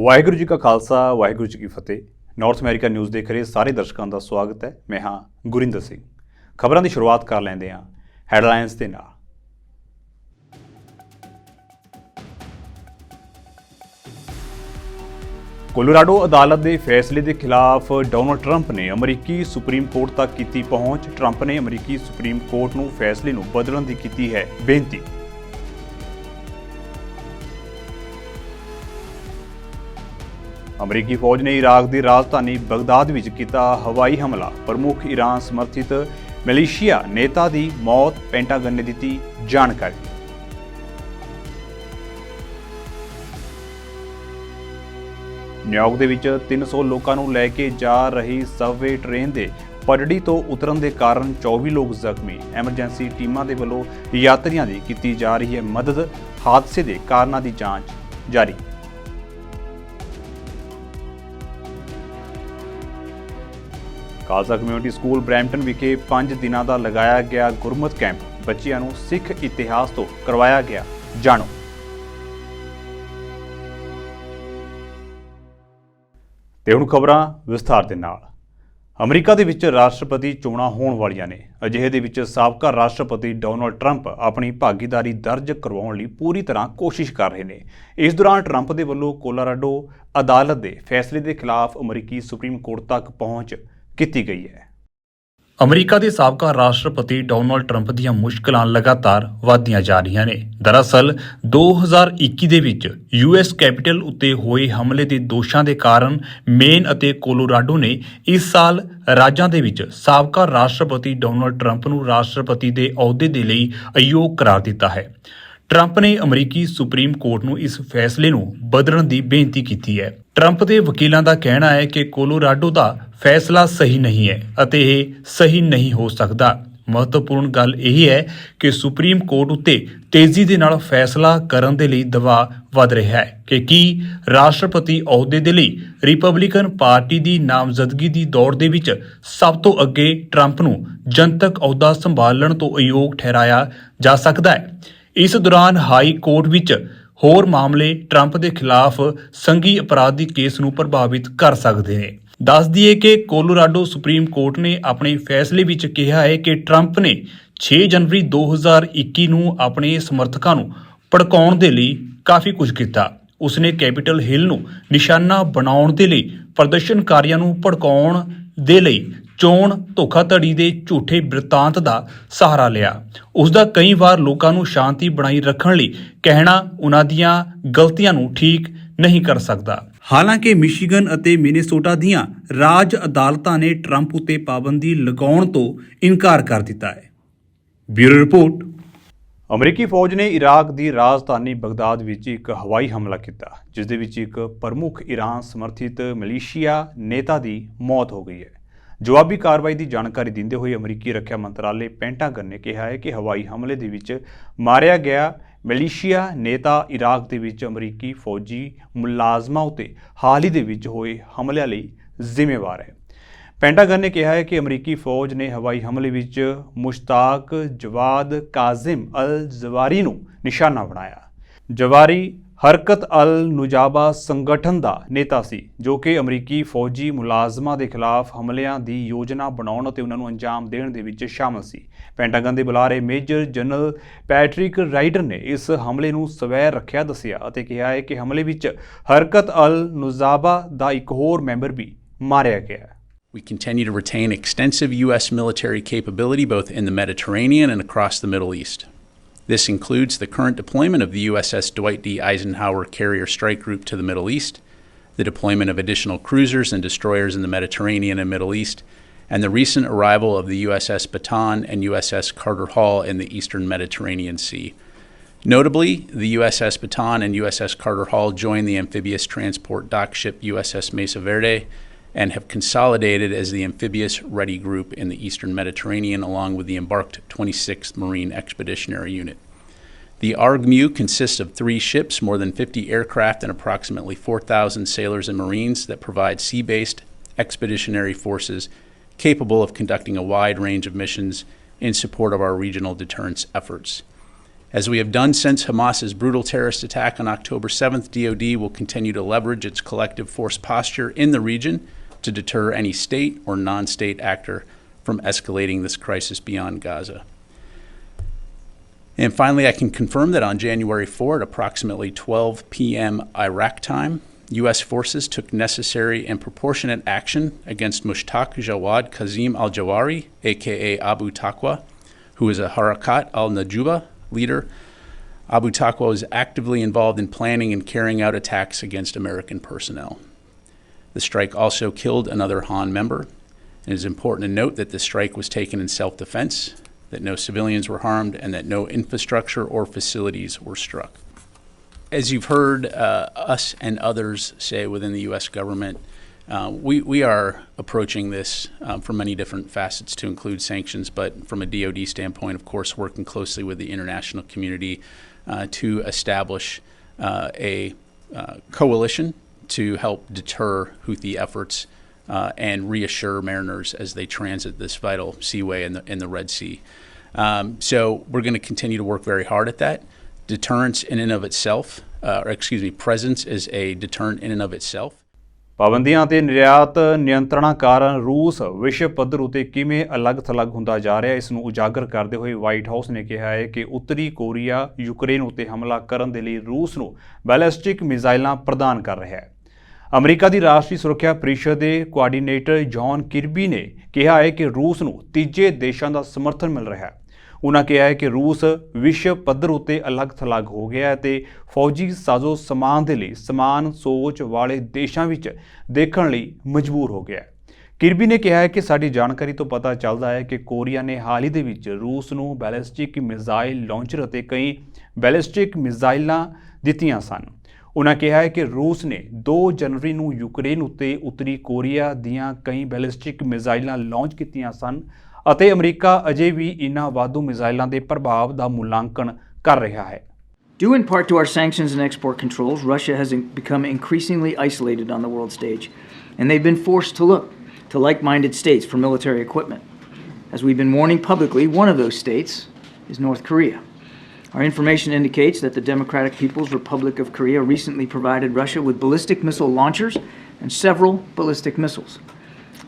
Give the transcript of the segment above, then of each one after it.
ਵਾਹਿਗੁਰੂ ਜੀ ਕਾ ਖਾਲਸਾ ਵਾਹਿਗੁਰੂ ਜੀ ਕੀ ਫਤਿਹ। North America news ਦੇਖ ਰਹੇ ਸਾਰੇ ਦਰਸ਼ਕਾਂ ਦਾ ਸਵਾਗਤ ਹੈ। ਮੈਂ ਹਾਂ ਗੁਰਿੰਦਰ ਸਿੰਘ। ਖਬਰਾਂ ਦੀ ਸ਼ੁਰੂਆਤ ਕਰ ਲੈਂਦੇ ਹਾਂ ਹੈਡਲਾਈਨਸ ਦੇ ਨਾਲ। ਕੋਲੋਰਾਡੋ ਅਦਾਲਤ ਦੇ ਫੈਸਲੇ ਦੇ ਖਿਲਾਫ ਡੋਨਾਲਡ ਟਰੰਪ ਨੇ ਅਮਰੀਕੀ ਸੁਪਰੀਮ ਕੋਰਟ ਤੱਕ ਕੀਤੀ ਪਹੁੰਚ। ਟਰੰਪ ਨੇ ਅਮਰੀਕੀ ਸੁਪਰੀਮ ਕੋਰਟ ਨੂੰ ਫੈਸਲੇ ਨੂੰ ਬਦਲਣ ਦੀ ਕੀਤੀ ਹੈ ਬੇਨਤੀ। ਅਮਰੀਕੀ ਫੌਜ ਨੇ ਇਰਾਕ ਦੀ ਰਾਜਧਾਨੀ ਬਗਦਾਦ ਵਿੱਚ ਕੀਤਾ ਹਵਾਈ ਹਮਲਾ। ਪ੍ਰਮੁੱਖ ਈਰਾਨ ਸਮਰਥਿਤ ਮਿਲੀਸ਼ੀਆ ਨੇਤਾ ਦੀ ਮੌਤ, ਪੈਂਟਾਗਨ ਨੇ ਦਿੱਤੀ ਜਾਣਕਾਰੀ। ਨਿਊਯਾਰਕ ਦੇ ਵਿੱਚ 300 ਲੋਕਾਂ ਨੂੰ ਲੈ ਕੇ ਜਾ ਰਹੀ ਸਬਵੇ ਟ੍ਰੇਨ ਦੇ ਪਟੜੀ ਤੋਂ ਉਤਰਨ ਦੇ ਕਾਰਨ 24 ਲੋਕ ਜ਼ਖਮੀ। ਐਮਰਜੈਂਸੀ ਟੀਮਾਂ ਦੇ ਵੱਲੋਂ ਯਾਤਰੀਆਂ ਦੀ ਕੀਤੀ ਜਾ ਰਹੀ ਹੈ ਮਦਦ। ਹਾਦਸੇ ਦੇ ਕਾਰਨਾਂ ਦੀ ਜਾਂਚ ਜਾਰੀ। ਖਾਲਸਾ ਕਮਿਊਨਿਟੀ ਸਕੂਲ ਬਰੈਂਪਟਨ ਵਿਖੇ 5 ਦਿਨਾਂ ਦਾ ਲਗਾਇਆ ਗਿਆ ਗੁਰਮਤ ਕੈਂਪ। ਬੱਚਿਆਂ ਨੂੰ ਸਿੱਖ ਇਤਿਹਾਸ ਤੋਂ ਕਰਵਾਇਆ ਗਿਆ ਜਾਣੂ। ਤੇ ਹੁਣ ਖਬਰਾਂ ਵਿਸਥਾਰ ਦੇ ਨਾਲ। ਅਮਰੀਕਾ ਦੇ ਵਿੱਚ ਰਾਸ਼ਟਰਪਤੀ ਚੋਣਾਂ ਹੋਣ ਵਾਲੀਆਂ ਨੇ। ਅਜਿਹੇ ਦੇ ਵਿੱਚ ਸਾਬਕਾ ਰਾਸ਼ਟਰਪਤੀ ਡੋਨਾਲਡ ਟਰੰਪ ਆਪਣੀ ਭਾਗੀਦਾਰੀ ਦਰਜ ਕਰਵਾਉਣ ਲਈ ਪੂਰੀ ਤਰ੍ਹਾਂ ਕੋਸ਼ਿਸ਼ ਕਰ ਰਹੇ ਨੇ। ਇਸ ਦੌਰਾਨ ਟਰੰਪ ਦੇ ਵੱਲੋਂ ਕੋਲੋਰਾਡੋ ਅਦਾਲਤ ਦੇ ਫੈਸਲੇ ਦੇ ਖਿਲਾਫ ਅਮਰੀਕੀ ਸੁਪਰੀਮ ਕੋਰਟ ਤੱਕ ਪਹੁੰਚ ਕੀਤੀ ਗਈ ਹੈ। ਅਮਰੀਕਾ ਦੇ ਸਾਬਕਾ ਰਾਸ਼ਟਰਪਤੀ ਡੋਨਾਲਡ ਟਰੰਪ ਦੀਆਂ ਮੁਸ਼ਕਲਾਂ ਲਗਾਤਾਰ ਵਧਦੀਆਂ ਜਾ ਰਹੀਆਂ ਨੇ। ਦਰਅਸਲ 2021 ਦੇ ਵਿੱਚ ਯੂਐਸ ਕੈਪੀਟਲ ਉੱਤੇ ਹੋਏ ਹਮਲੇ ਦੇ ਦੋਸ਼ਾਂ ਦੇ ਕਾਰਨ ਮੇਨ ਅਤੇ ਕੋਲੋਰਾਡੋ ਨੇ ਇਸ ਸਾਲ ਰਾਜਾਂ ਦੇ ਵਿੱਚ ਸਾਬਕਾ ਰਾਸ਼ਟਰਪਤੀ ਡੋਨਾਲਡ ਟਰੰਪ ਨੂੰ ਰਾਸ਼ਟਰਪਤੀ ਦੇ ਅਹੁਦੇ ਦੇ ਲਈ ਅਯੋਗ ਕਰਾਰ ਦਿੱਤਾ ਹੈ। ਟਰੰਪ ਨੇ ਅਮਰੀਕੀ ਸੁਪਰੀਮ ਕੋਰਟ ਨੂੰ ਇਸ ਫੈਸਲੇ ਨੂੰ ਬਦਲਣ ਦੀ ਬੇਨਤੀ ਕੀਤੀ ਹੈ। ਟਰੰਪ ਦੇ ਵਕੀਲਾਂ ਦਾ ਕਹਿਣਾ ਹੈ ਕਿ ਕੋਲੋਰਾਡੋ ਦਾ ਫੈਸਲਾ ਸਹੀ ਨਹੀਂ ਹੈ ਅਤੇ ਇਹ ਸਹੀ ਨਹੀਂ ਹੋ ਸਕਦਾ। ਮਹੱਤਵਪੂਰਨ ਗੱਲ ਇਹ ਹੈ ਕਿ ਸੁਪਰੀਮ ਕੋਰਟ ਉੱਤੇ ਤੇਜ਼ੀ ਦੇ ਨਾਲ ਫੈਸਲਾ ਕਰਨ ਦੇ ਲਈ ਦਬਾਅ ਵਧ ਰਿਹਾ ਹੈ ਕਿ ਕੀ ਰਾਸ਼ਟਰਪਤੀ ਅਹੁਦੇ ਦੇ ਲਈ ਰਿਪਬਲਿਕਨ ਪਾਰਟੀ ਦੀ ਨਾਮਜ਼ਦਗੀ ਦੀ ਦੌੜ ਦੇ ਵਿੱਚ ਸਭ ਤੋਂ ਅੱਗੇ ਟਰੰਪ ਨੂੰ ਜਨਤਕ ਅਹੁਦਾ ਸੰਭਾਲਣ ਤੋਂ ਅਯੋਗ ਠਹਿਰਾਇਆ ਜਾ ਸਕਦਾ ਹੈ। ਇਸ ਦੌਰਾਨ ਹਾਈ ਕੋਰਟ ਵਿੱਚ ਹੋਰ ਮਾਮਲੇ ਟਰੰਪ ਦੇ ਖਿਲਾਫ ਸੰਘੀ ਅਪਰਾਧੀ ਕੇਸ ਨੂੰ ਪ੍ਰਭਾਵਿਤ ਕਰ ਸਕਦੇ ਨੇ। ਦੱਸ ਦਈਏ ਕਿ ਕੋਲੋਰਾਡੋ ਸੁਪਰੀਮ ਕੋਰਟ ਨੇ ਆਪਣੇ ਫੈਸਲੇ ਵਿੱਚ ਕਿਹਾ ਹੈ ਕਿ ਟਰੰਪ ਨੇ 6 ਜਨਵਰੀ 2021 ਨੂੰ ਆਪਣੇ ਸਮਰਥਕਾਂ ਨੂੰ ਭੜਕਾਉਣ ਦੇ ਲਈ ਕਾਫੀ ਕੁਝ ਕੀਤਾ। ਉਸਨੇ ਕੈਪੀਟਲ ਹਿੱਲ ਨੂੰ ਨਿਸ਼ਾਨਾ ਬਣਾਉਣ ਦੇ ਲਈ ਪ੍ਰਦਰਸ਼ਨਕਾਰੀਆਂ ਨੂੰ ਭੜਕਾਉਣ ਦੇ ਲਈ ਚੋਣ ਧੋਖਾਧੜੀ ਦੇ ਝੂਠੇ ਬਿਰਤਾਂਤ ਦਾ ਸਹਾਰਾ ਲਿਆ। ਉਸ ਦਾ ਕਈ ਵਾਰ ਲੋਕਾਂ ਨੂੰ ਸ਼ਾਂਤੀ ਬਣਾਈ ਰੱਖਣ ਲਈ ਕਹਿਣਾ ਉਹਨਾਂ ਦੀਆਂ ਗਲਤੀਆਂ ਨੂੰ ਠੀਕ ਨਹੀਂ ਕਰ ਸਕਦਾ। ਹਾਲਾਂਕਿ ਮਿਸ਼ੀਗਨ ਅਤੇ ਮਿਨੇਸੋਟਾ ਦੀਆਂ ਰਾਜ ਅਦਾਲਤਾਂ ਨੇ ਟਰੰਪ ਉੱਤੇ ਪਾਬੰਦੀ ਲਗਾਉਣ ਤੋਂ ਇਨਕਾਰ ਕਰ ਦਿੱਤਾ ਹੈ। Bureau report. ਅਮਰੀਕੀ ਫੌਜ ਨੇ ਇਰਾਕ ਦੀ ਰਾਜਧਾਨੀ ਬਗਦਾਦ ਵਿੱਚ ਇੱਕ ਹਵਾਈ ਹਮਲਾ ਕੀਤਾ, ਜਿਸ ਦੇ ਵਿੱਚ ਇੱਕ ਪ੍ਰਮੁੱਖ ਈਰਾਨ ਸਮਰਥਿਤ ਮਿਲੀਸ਼ੀਆ ਨੇਤਾ ਦੀ ਮੌਤ ਹੋ ਗਈ ਹੈ। ਜਵਾਬੀ ਕਾਰਵਾਈ ਦੀ ਜਾਣਕਾਰੀ ਦਿੰਦੇ ਹੋਏ ਅਮਰੀਕੀ ਰੱਖਿਆ ਮੰਤਰਾਲੇ ਪੈਂਟਾਗਨ ਨੇ ਕਿਹਾ ਹੈ ਕਿ ਹਵਾਈ ਹਮਲੇ ਦੇ ਵਿੱਚ ਮਾਰਿਆ ਗਿਆ ਮਿਲੀਸ਼ੀਆ ਨੇਤਾ ਇਰਾਕ ਦੇ ਵਿੱਚ ਅਮਰੀਕੀ ਫੌਜੀ ਮੁਲਾਜ਼ਮਾਂ ਉੱਤੇ ਹਾਲ ਹੀ ਦੇ ਵਿੱਚ ਹੋਏ ਹਮਲਿਆਂ ਲਈ ਜ਼ਿੰਮੇਵਾਰ ਹੈ। ਪੈਂਟਾਗਨ ਨੇ ਕਿਹਾ ਹੈ ਕਿ ਅਮਰੀਕੀ ਫੌਜ ਨੇ ਹਵਾਈ ਹਮਲੇ ਵਿੱਚ ਮੁਸ਼ਤਾਕ ਜਵਾਦ ਕਾਜ਼ਿਮ ਅਲ ਜ਼ਵਾਰੀ ਨੂੰ ਨਿਸ਼ਾਨਾ ਬਣਾਇਆ। ਜਵਾਰੀ ਹਰਕਤ ਅਲ ਨੁਜਾਬਾ ਸੰਗਠਨ ਦਾ ਨੇਤਾ ਸੀ, ਜੋ ਕਿ ਅਮਰੀਕੀ ਫੌਜੀ ਮੁਲਾਜ਼ਮਾਂ ਦੇ ਖਿਲਾਫ ਹਮਲਿਆਂ ਦੀ ਯੋਜਨਾ ਬਣਾਉਣ ਅਤੇ ਉਹਨਾਂ ਨੂੰ ਅੰਜਾਮ ਦੇਣ ਦੇ ਵਿੱਚ ਸ਼ਾਮਲ ਸੀ। ਪੈਂਟਾਗਨ ਦੇ ਬੁਲਾਰੇ ਮੇਜਰ ਜਨਰਲ ਪੈਟਰਿਕ ਰਾਈਡਰ ਨੇ ਇਸ ਹਮਲੇ ਨੂੰ ਸਵੈ ਰੱਖਿਆ ਦੱਸਿਆ ਅਤੇ ਕਿਹਾ ਹੈ ਕਿ ਹਮਲੇ ਵਿੱਚ ਹਰਕਤ ਅਲ ਨੁਜਾਬਾ ਦਾ ਇੱਕ ਹੋਰ ਮੈਂਬਰ ਵੀ ਮਾਰਿਆ ਗਿਆ। We continue to retain extensive U.S. military capability both in the Mediterranean and across the Middle East. This includes the current deployment of the USS Dwight D. Eisenhower Carrier Strike Group to the Middle East, the deployment of additional cruisers and destroyers in the Mediterranean and Middle East, and the recent arrival of the USS Bataan and USS Carter Hall in the eastern Mediterranean Sea. Notably, the USS Bataan and USS Carter Hall joined the amphibious transport dock ship USS Mesa Verde and have consolidated as the amphibious ready group in the eastern Mediterranean along with the embarked 26th Marine Expeditionary Unit. The ARGMU consists of 3 ships, more than 50 aircraft, and approximately 4,000 sailors and Marines that provide sea-based expeditionary forces capable of conducting a wide range of missions in support of our regional deterrence efforts. As we have done since Hamas's brutal terrorist attack on October 7th, DoD will continue to leverage its collective force posture in the region to deter any state or non-state actor from escalating this crisis beyond Gaza. And finally, I can confirm that on January 4 at approximately 12 p.m. Iraq time, U.S. forces took necessary and proportionate action against Mushtaq Jawad Kazim al-Jawari, aka Abu Taqwa, who is a Harakat al-Najuba leader. Abu Taqwa was actively involved in planning and carrying out attacks against American personnel. The strike also killed another Han member. It is important to note that the strike was taken in self-defense, that no civilians were harmed, and that no infrastructure or facilities were struck. As you've heard us and others say within the U.S. government, we are approaching this from many different facets to include sanctions, but from a DoD standpoint, of course, working closely with the international community to establish a coalition to help deter Houthi efforts and reassure mariners as they transit this vital seaway in the Red Sea. So we're going to continue to work very hard at that. Deterrence in and of itself, presence is a deterrent in and of itself. ਪਾਬੰਦੀਆਂ ਤੇ ਨਿਰਯਾਤ ਨਿਯੰਤਰਣਾਂ ਕਾਰਨ ਰੂਸ ਵਿਸ਼ਵ ਪੱਧਰ ਉਤੇ ਕਿਵੇਂ ਅਲੱਗ-ਥਲੱਗ ਹੁੰਦਾ ਜਾ ਰਿਹਾ ਹੈ, ਇਸ ਨੂੰ ਉਜਾਗਰ ਕਰਦੇ ਹੋਏ ਵਾਈਟ ਹਾਊਸ ਨੇ ਕਿਹਾ ਹੈ ਕਿ ਉੱਤਰੀ ਕੋਰੀਆ ਯੂਕਰੇਨ ਉਤੇ ਹਮਲਾ ਕਰਨ ਦੇ ਲਈ ਰੂਸ ਨੂੰ ਬੈਲਿਸਟਿਕ ਮਿਜ਼ਾਈਲਾਂ ਪ੍ਰਦਾਨ ਕਰ ਰਿਹਾ ਹੈ। ਅਮਰੀਕਾ ਦੀ ਰਾਸ਼ਟਰੀ ਸੁਰੱਖਿਆ ਪਰਿਸ਼ਦ ਦੇ ਕੋਆਰਡੀਨੇਟਰ ਜੌਨ ਕਿਰਬੀ ਨੇ ਕਿਹਾ ਹੈ ਕਿ ਰੂਸ ਨੂੰ ਤੀਜੇ ਦੇਸ਼ਾਂ ਦਾ ਸਮਰਥਨ ਮਿਲ ਰਿਹਾ ਹੈ। ਉਹਨਾਂ ਕਿਹਾ ਹੈ ਕਿ ਰੂਸ ਵਿਸ਼ਵ ਪੱਧਰ ਉਤੇ ਅਲੱਗ-ਥਲੱਗ ਹੋ ਗਿਆ ਹੈ ਤੇ ਫੌਜੀ ਸਾਜ਼ੋ ਸਮਾਨ ਦੇ ਲਈ ਸਮਾਨ ਸੋਚ ਵਾਲੇ ਦੇਸ਼ਾਂ ਵਿੱਚ ਦੇਖਣ ਲਈ ਮਜਬੂਰ ਹੋ ਗਿਆ ਹੈ। ਕਿਰਬੀ ਨੇ ਕਿਹਾ ਹੈ ਕਿ ਸਾਡੀ ਜਾਣਕਾਰੀ ਤੋਂ ਪਤਾ ਚੱਲਦਾ ਹੈ ਕਿ ਕੋਰੀਆ ਨੇ ਹਾਲ ਹੀ ਦੇ ਵਿੱਚ ਰੂਸ ਨੂੰ ਬੈਲਿਸਟਿਕ ਮਿਜ਼ਾਈਲ ਲਾਂਚਰ ਅਤੇ ਕਈ ਬੈਲਿਸਟਿਕ ਮਿਜ਼ਾਈਲਾਂ ਦਿੱਤੀਆਂ ਸਨ। ਉਹਨਾਂ ਕਿਹਾ ਹੈ ਕਿ ਰੂਸ ਨੇ 2 ਜਨਵਰੀ ਨੂੰ ਯੂਕਰੇਨ ਉੱਤੇ ਉੱਤਰੀ ਕੋਰੀਆ ਦੀਆਂ ਕਈ ਬੈਲਿਸਟਿਕ ਮਿਜ਼ਾਈਲਾਂ ਲਾਂਚ ਕੀਤੀਆਂ ਸਨ ਅਤੇ ਅਮਰੀਕਾ ਅਜੇ ਵੀ ਇਨ੍ਹਾਂ ਵਾਧੂ ਮਿਜ਼ਾਈਲਾਂ ਦੇ ਪ੍ਰਭਾਵ ਦਾ ਮੁਲਾਂਕਣ ਕਰ ਰਿਹਾ ਹੈ। Due in part to our sanctions and export controls, Russia has become increasingly isolated on the world stage, and they've been forced to look to like-minded states for military equipment. As we've been warning publicly, one of those states is North Korea. Our information indicates that the Democratic People's Republic of Korea recently provided Russia with ballistic missile launchers and several ballistic missiles.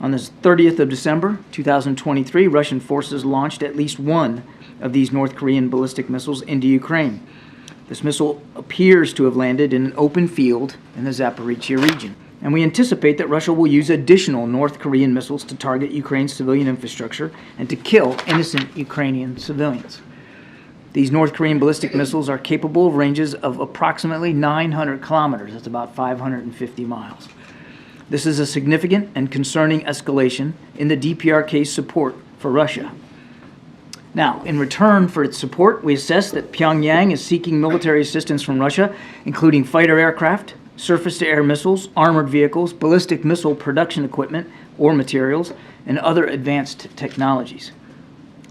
On the 30th of December 2023, Russian forces launched at least one of these North Korean ballistic missiles into Ukraine. This missile appears to have landed in an open field in the Zaporizhia region. And we anticipate that Russia will use additional North Korean missiles to target Ukraine's civilian infrastructure and to kill innocent Ukrainian civilians. These North Korean ballistic missiles are capable of ranges of approximately 900 kilometers. That's about 550 miles. This is a significant and concerning escalation in the DPRK's support for Russia. Now, in return for its support, we assess that Pyongyang is seeking military assistance from Russia, including fighter aircraft, surface-to-air missiles, armored vehicles, ballistic missile production equipment or materials, and other advanced technologies.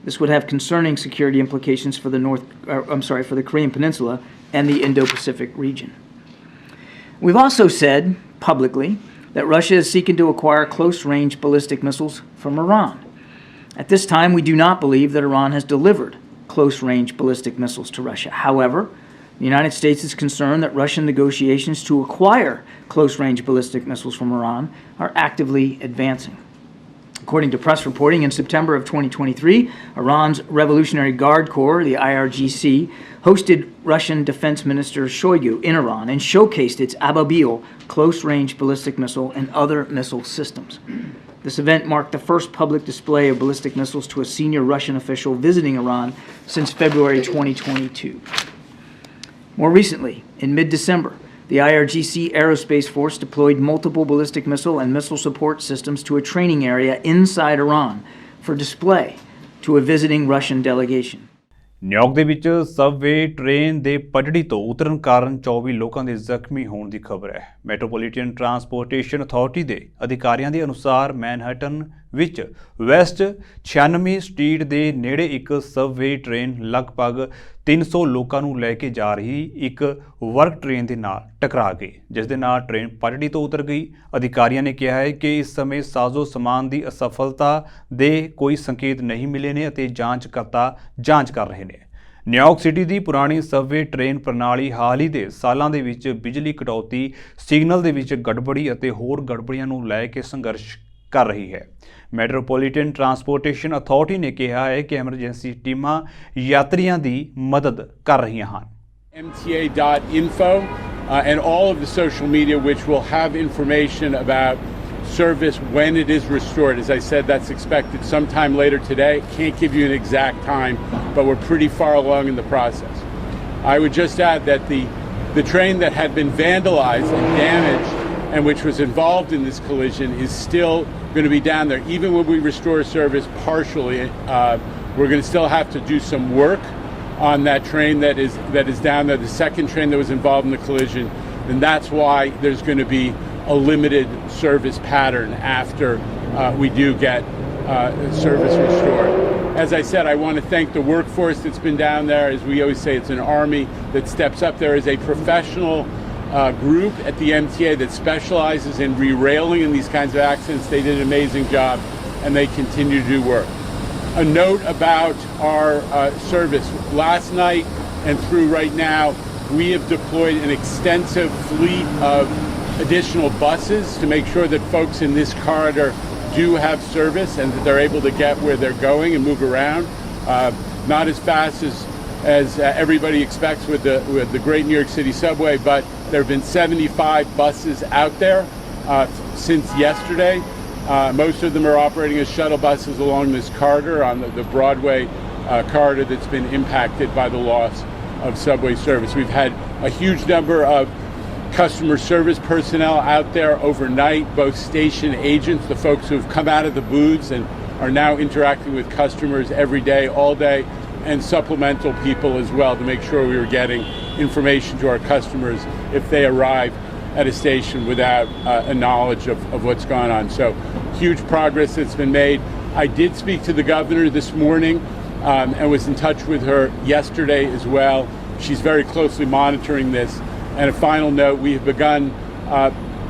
This would have concerning security implications for the Korean Peninsula and the Indo-Pacific region. We've also said publicly that Russia is seeking to acquire close-range ballistic missiles from Iran. At this time, we do not believe that Iran has delivered close-range ballistic missiles to Russia. However, the United States is concerned that Russian negotiations to acquire close-range ballistic missiles from Iran are actively advancing. According to press reporting, in September of 2023, Iran's Revolutionary Guard Corps, the IRGC, hosted Russian Defense Minister Shoigu in Iran and showcased its Ababil close-range ballistic missile and other missile systems. This event marked the first public display of ballistic missiles to a senior Russian official visiting Iran since February 2022. More recently, in mid-December, the IRGC Aerospace Force deployed multiple ballistic missile and missile support systems to a training area inside Iran for display to a visiting Russian delegation. New York ਦੇ ਵਿੱਚ Subway train ਦੇ ਪਟੜੀ ਤੋਂ ਉਤਰਨ ਕਾਰਨ 24 ਲੋਕਾਂ ਦੇ ਜ਼ਖਮੀ ਹੋਣ ਦੀ ਖਬਰ ਹੈ। ਮੈਟਰੋਪੋਲੀਟਨ ਟਰਾਂਸਪੋਰਟੇਸ਼ਨ ਅਥਾਰਟੀ ਦੇ ਅਧਿਕਾਰੀਆਂ ਦੇ ਅਨੁਸਾਰ ਮੈਨਹਟਨ ਵਿੱਚ ਵੈਸਟ 96 ਸਟਰੀਟ ਦੇ ਨੇੜੇ ਇੱਕ ਸਬਵੇ ਟ੍ਰੇਨ ਲਗਭਗ 300 ਲੋਕਾਂ ਨੂੰ ਲੈ ਕੇ ਜਾ ਰਹੀ ਇੱਕ ਵਰਕ ਟ੍ਰੇਨ ਦੇ ਨਾਲ ਟਕਰਾ ਗਈ, ਜਿਸ ਦੇ ਨਾਲ ਟ੍ਰੇਨ ਪਟੜੀ ਤੋਂ ਉਤਰ ਗਈ। ਅਧਿਕਾਰੀਆਂ ਨੇ ਕਿਹਾ ਹੈ ਕਿ ਇਸ ਸਮੇਂ ਸਾਜ਼ੋ ਸਮਾਨ ਦੀ ਅਸਫਲਤਾ ਦੇ ਕੋਈ ਸੰਕੇਤ ਨਹੀਂ ਮਿਲੇ ਨੇ ਅਤੇ ਜਾਂਚਕਰਤਾ ਜਾਂਚ ਕਰ ਰਹੇ ਨੇ। ਨਿਊਯਾਰਕ ਸਿਟੀ ਦੀ ਪੁਰਾਣੀ ਸਬਵੇ ਟ੍ਰੇਨ ਪ੍ਰਣਾਲੀ ਹਾਲ ਹੀ ਦੇ ਸਾਲਾਂ ਦੇ ਵਿੱਚ ਬਿਜਲੀ ਕਟੌਤੀ, ਸਿਗਨਲ ਦੇ ਵਿੱਚ ਗੜਬੜੀ ਅਤੇ ਹੋਰ ਗੜਬੜੀਆਂ ਨੂੰ ਲੈ ਕੇ ਸੰਘਰਸ਼ ਕਰ ਰਹੀ ਹੈ। ਮੈਟਰੋਪੋਲੀਟਨ ਟਰਾਂਸਪੋਰਟੇਸ਼ਨ ਅਥਾਰਟੀ ਨੇ ਕਿਹਾ ਹੈ ਕਿ ਐਮਰਜੈਂਸੀ ਟੀਮਾਂ ਯਾਤਰੀਆਂ ਦੀ ਮਦਦ ਕਰ ਰਹੀਆਂ ਹਨ। MTA.info and all of the social media which will have information about service when it is restored. As I said, that's expected sometime later today. Can't give you an exact time, but we're pretty far along in the process. I would just add that the train that had been vandalized and damaged and which was involved in this collision is still going to be down there. Even when we restore service partially, we're going to still have to do some work on that train that is down there, the second train that was involved in the collision, and that's why there's going to be a limited service pattern after we do get service restored. As I said, I want to thank the workforce that's been down there. As we always say, it's an army that steps up. There is a professional group at the MTA that specializes in re-railing in these kinds of accidents. They did an amazing job, and they continue to do work. A note about our service. Last night and through right now, we have deployed an extensive fleet of additional buses to make sure that folks in this corridor do have service and that they're able to get where they're going and move around. Not as fast as everybody expects with the great New York City subway, but there have been 75 buses out there since yesterday. Most of them are operating as shuttle buses along this corridor on the Broadway corridor that's been impacted by the loss of subway service. We've had a huge number of customer service personnel out there overnight, both station agents, the folks who have come out of the booths and are now interacting with customers every day, all day, and supplemental people as well to make sure we were getting information to our customers if they arrive at a station without a knowledge of what's going on. So huge progress that's been made. I did speak to the governor this morning and was in touch with her yesterday as well. She's very closely monitoring this. And a final note, we have begun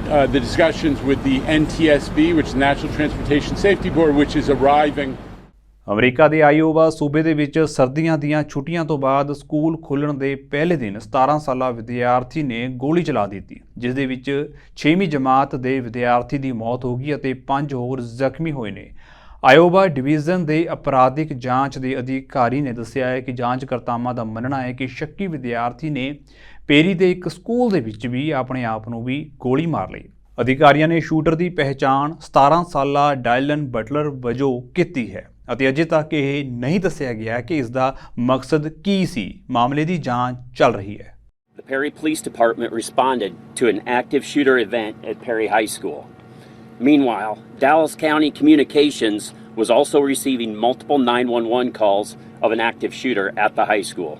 the discussions with the NTSB, which is the National Transportation Safety Board, which is arriving. America ਦੇ Iowa ਸੂਬੇ ਦੇ ਵਿੱਚ ਸਰਦੀਆਂ ਦੀਆਂ ਛੁੱਟੀਆਂ ਤੋਂ ਬਾਅਦ school ਖੁੱਲ੍ਹਣ ਦੇ ਪਹਿਲੇ ਦਿਨ 17 ਸਾਲਾ ਵਿਦਿਆਰਥੀ ਨੇ ਗੋਲੀ ਚਲਾ ਦਿੱਤੀ, ਜਿਸ ਦੇ ਵਿੱਚ 6ਵੀਂ ਜਮਾਤ ਦੇ ਵਿਦਿਆਰਥੀ ਦੀ ਮੌਤ ਹੋ ਗਈ ਅਤੇ 5 ਹੋਰ ਜ਼ਖਮੀ ਹੋਏ ਨੇ। ਆਇਓਵਾ ਡਿਵੀਜ਼ਨ ਦੇ ਅਪਰਾਧਿਕ ਜਾਂਚ ਦੇ ਅਧਿਕਾਰੀ ਨੇ ਦੱਸਿਆ ਹੈ ਕਿ ਜਾਂਚਕਰਤਾਵਾਂ ਦਾ ਮੰਨਣਾ ਹੈ ਕਿ ਸ਼ੱਕੀ ਵਿਦਿਆਰਥੀ ਨੇ ਪੇਰੀ ਦੇ ਇੱਕ ਸਕੂਲ ਦੇ ਵਿੱਚ ਵੀ ਆਪਣੇ ਆਪ ਨੂੰ ਵੀ ਗੋਲੀ ਮਾਰ ਲਈ। ਅਧਿਕਾਰੀਆਂ ਨੇ ਸ਼ੂਟਰ ਦੀ ਪਹਿਚਾਣ 17 ਸਾਲਾ ਡਾਇਲਨ ਬਟਲਰ ਵਜੋਂ ਕੀਤੀ ਹੈ ਅਤੇ ਅਜੇ ਤੱਕ ਇਹ ਨਹੀਂ ਦੱਸਿਆ ਗਿਆ ਕਿ ਇਸ ਦਾ ਮਕਸਦ ਕੀ ਸੀ। ਮਾਮਲੇ ਦੀ ਜਾਂਚ ਚੱਲ ਰਹੀ ਹੈ। The Perry Police Department responded to an active shooter event at Perry High School. Meanwhile, Dallas County Communications was also receiving multiple 911 calls of an active shooter at the high school.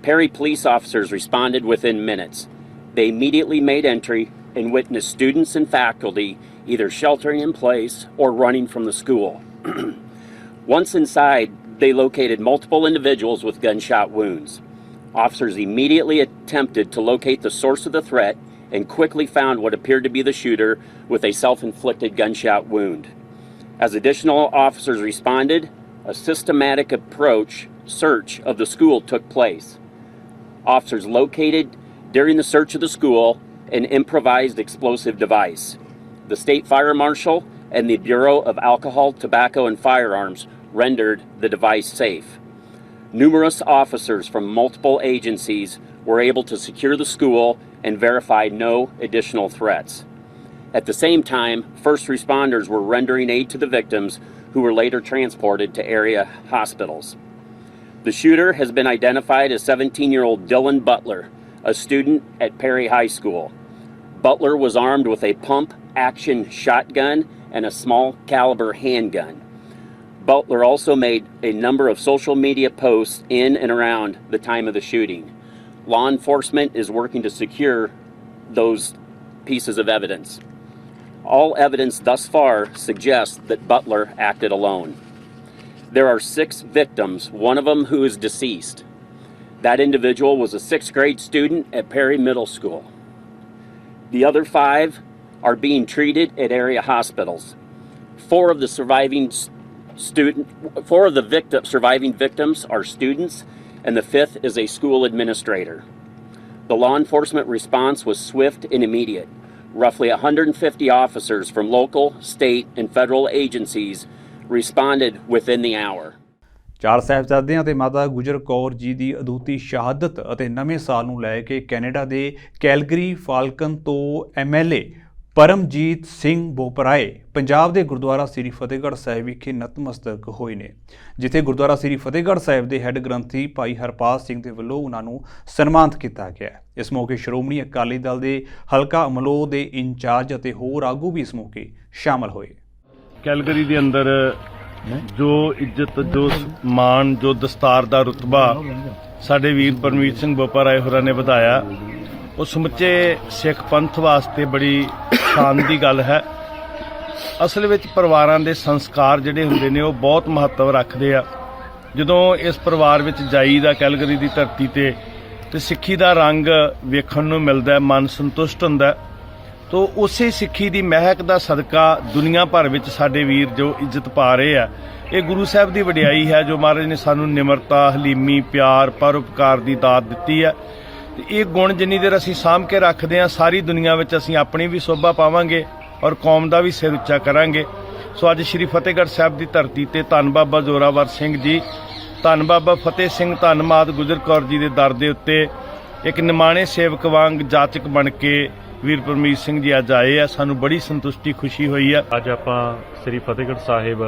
Perry police officers responded within minutes. They immediately made entry and witnessed students and faculty either sheltering in place or running from the school. Once inside, they located multiple individuals with gunshot wounds. Officers immediately attempted to locate the source of the threat and quickly found what appeared to be the shooter with a self-inflicted gunshot wound. As additional officers responded, a systematic search of the school took place. Officers located during the search of the school an improvised explosive device. The state fire marshal and the Bureau of Alcohol, Tobacco, and Firearms rendered the device safe. Numerous officers from multiple agencies were able to secure the school and verify no additional threats. At the same time, first responders were rendering aid to the victims, who were later transported to area hospitals. The shooter has been identified as 17-year-old Dylan Butler, a student at Perry High School. Butler was armed with a pump-action shotgun and a small caliber handgun. Butler also made a number of social media posts in and around the time of the shooting. Law enforcement is working to secure those pieces of evidence. All evidence thus far suggests that Butler acted alone. There are 6 victims, one of them who is deceased. That individual was a 6th grade student at Perry Middle School. The other 5 are being treated at area hospitals. 4 of the surviving victims are students, and the fifth is a school administrator. The law enforcement response was swift and immediate. Roughly 150 officers from local, state, and federal agencies responded within the hour. ਚਾਰ ਸਾਹਿਬਜ਼ਾਦਿਆਂ ਅਤੇ ਮਾਤਾ ਗੁਜਰ ਕੌਰ ਜੀ ਦੀ ਅਦੁੱਤੀ ਸ਼ਹਾਦਤ ਅਤੇ ਨਵੇਂ ਸਾਲ ਨੂੰ ਲੈ ਕੇ ਕੈਨੇਡਾ ਦੇ ਕੈਲਗਰੀ ਫਾਲਕਨ ਤੋਂ MLA ਪਰਮਜੀਤ ਸਿੰਘ ਬੋਪਰਾਏ ਪੰਜਾਬ ਦੇ ਗੁਰਦੁਆਰਾ ਸ੍ਰੀ ਫਤਿਹਗੜ੍ਹ ਸਾਹਿਬ ਵਿਖੇ ਨਤਮਸਤਕ ਹੋਏ ਨੇ, ਜਿੱਥੇ ਗੁਰਦੁਆਰਾ ਸ੍ਰੀ ਫਤਿਹਗੜ੍ਹ ਸਾਹਿਬ ਦੇ ਹੈੱਡ ਗ੍ਰੰਥੀ ਭਾਈ ਹਰਪਾਲ ਸਿੰਘ ਦੇ ਵੱਲੋਂ ਉਹਨਾਂ ਨੂੰ ਸਨਮਾਨਿਤ ਕੀਤਾ ਗਿਆ। ਇਸ ਮੌਕੇ ਸ਼੍ਰੋਮਣੀ ਅਕਾਲੀ ਦਲ ਦੇ ਹਲਕਾ ਅਮਲੋਹ ਦੇ ਇੰਚਾਰਜ ਅਤੇ ਹੋਰ ਆਗੂ ਵੀ ਇਸ ਮੌਕੇ ਸ਼ਾਮਲ ਹੋਏ। ਕੈਲਗਰੀ ਦੇ ਅੰਦਰ ਜੋ ਇੱਜ਼ਤ, ਜੋ ਮਾਣ, ਜੋ ਦਸਤਾਰ ਦਾ ਰੁਤਬਾ ਸਾਡੇ ਵੀਰ ਪਰਮਜੀਤ ਸਿੰਘ ਬੋਪਰਾਏ ਹੋਰਾਂ ਨੇ ਵਧਾਇਆ, ਉਹ ਸਮੁੱਚੇ ਸਿੱਖ ਪੰਥ ਵਾਸਤੇ ਬੜੀ ਸ਼ਾਨ ਦੀ ਗੱਲ ਹੈ। ਅਸਲ ਵਿੱਚ ਪਰਿਵਾਰਾਂ ਦੇ ਸੰਸਕਾਰ ਜਿਹੜੇ ਹੁੰਦੇ ਨੇ ਉਹ ਬਹੁਤ ਮਹੱਤਵ ਰੱਖਦੇ ਆ। ਜਦੋਂ ਇਸ ਪਰਿਵਾਰ ਵਿੱਚ ਜਾਈਦਾ ਕੈਲਗਰੀ ਦੀ ਧਰਤੀ ਤੇ ਸਿੱਖੀ ਦਾ ਰੰਗ ਵੇਖਣ ਨੂੰ ਮਿਲਦਾ, ਮਨ ਸੰਤੁਸ਼ਟ ਹੁੰਦਾ। ਤੋ ਉਸੇ ਸਿੱਖੀ ਦੀ ਮਹਿਕ ਦਾ ਸਦਕਾ ਦੁਨੀਆ ਭਰ ਵਿੱਚ ਸਾਡੇ ਵੀਰ ਜੋ ਇੱਜ਼ਤ ਪਾ ਰਹੇ ਆ, ਇਹ ਗੁਰੂ ਸਾਹਿਬ ਦੀ ਵਡਿਆਈ ਹੈ ਜੋ ਮਹਾਰਾਜ ਨੇ ਸਾਨੂੰ ਨਿਮਰਤਾ, ਹਲੀਮੀ, ਪਿਆਰ, ਪਰਉਪਕਾਰ ਦੀ ਦਾਤ ਦਿੱਤੀ ਹੈ। ਤੇ ਇਹ ਗੁਣ ਜਿੰਨੀ ਦੇਰ ਅਸੀਂ ਸਾਂਭ ਕੇ ਰੱਖਦੇ ਹਾਂ, ਸਾਰੀ ਦੁਨੀਆ ਵਿੱਚ ਅਸੀਂ ਆਪਣੀ ਵੀ ਸੋਭਾ ਪਾਵਾਂਗੇ ਔਰ ਕੌਮ ਦਾ ਵੀ ਸਿਰ ਉੱਚਾ ਕਰਾਂਗੇ। ਸੋ ਅੱਜ ਸ਼੍ਰੀ ਫਤਿਹਗੜ੍ਹ ਸਾਹਿਬ ਦੀ ਧਰਤੀ ਤੇ ਧੰਨ ਬਾਬਾ ਜ਼ੋਰਾਵਰ ਸਿੰਘ ਜੀ, ਧੰਨ ਬਾਬਾ ਫਤਿਹ ਸਿੰਘ, ਧੰਨ ਮਾਤ ਗੁਜਰ ਕੌਰ ਜੀ ਦੇ ਦਰ ਦੇ ਉੱਤੇ ਇੱਕ ਨਿਮਾਣੇ ਸੇਵਕ ਵਾਂਗ ਜਾਚਕ ਬਣ ਕੇ ਵੀਰ ਪਰਮਜੀਤ ਸਿੰਘ ਜੀ ਅੱਜ ਆਏ ਆ। ਸਾਨੂੰ ਬੜੀ ਸੰਤੁਸ਼ਟੀ, ਖੁਸ਼ੀ ਹੋਈ ਆ। ਅੱਜ ਆਪਾਂ ਸ੍ਰੀ ਫਤਿਹਗੜ੍ਹ ਸਾਹਿਬ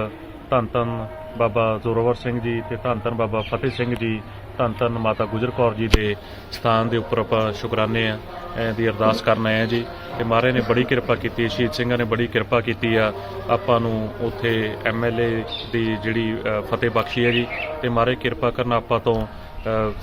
ਧੰਨ ਧੰਨ ਬਾਬਾ ਜ਼ੋਰਾਵਰ ਸਿੰਘ ਜੀ ਤੇ ਧੰਨ ਧੰਨ ਬਾਬਾ ਫਤਿਹ ਸਿੰਘ ਜੀ, ਧੰਨ ਧੰਨ ਮਾਤਾ ਗੁਜਰ ਕੌਰ ਜੀ ਦੇ ਸਥਾਨ ਦੇ ਉੱਪਰ ਆਪਾਂ ਸ਼ੁਕਰਾਨੇ ਦੀ ਅਰਦਾਸ ਕਰਨ ਆਏ ਆ ਜੀ। ਤੇ ਮਹਾਰਾਜ ਨੇ ਬੜੀ ਕਿਰਪਾ ਕੀਤੀ, ਸ਼ਹੀਦ ਸਿੰਘਾਂ ਨੇ ਬੜੀ ਕਿਰਪਾ ਕੀਤੀ ਆ, ਆਪਾਂ ਨੂੰ ਉੱਥੇ MLA ਦੀ ਜਿਹੜੀ ਫਤਿਹ ਬਖਸ਼ੀ ਹੈ ਜੀ। ਤੇ ਮਹਾਰਾਜ ਕਿਰਪਾ ਕਰਨ ਆਪਾਂ ਤੋਂ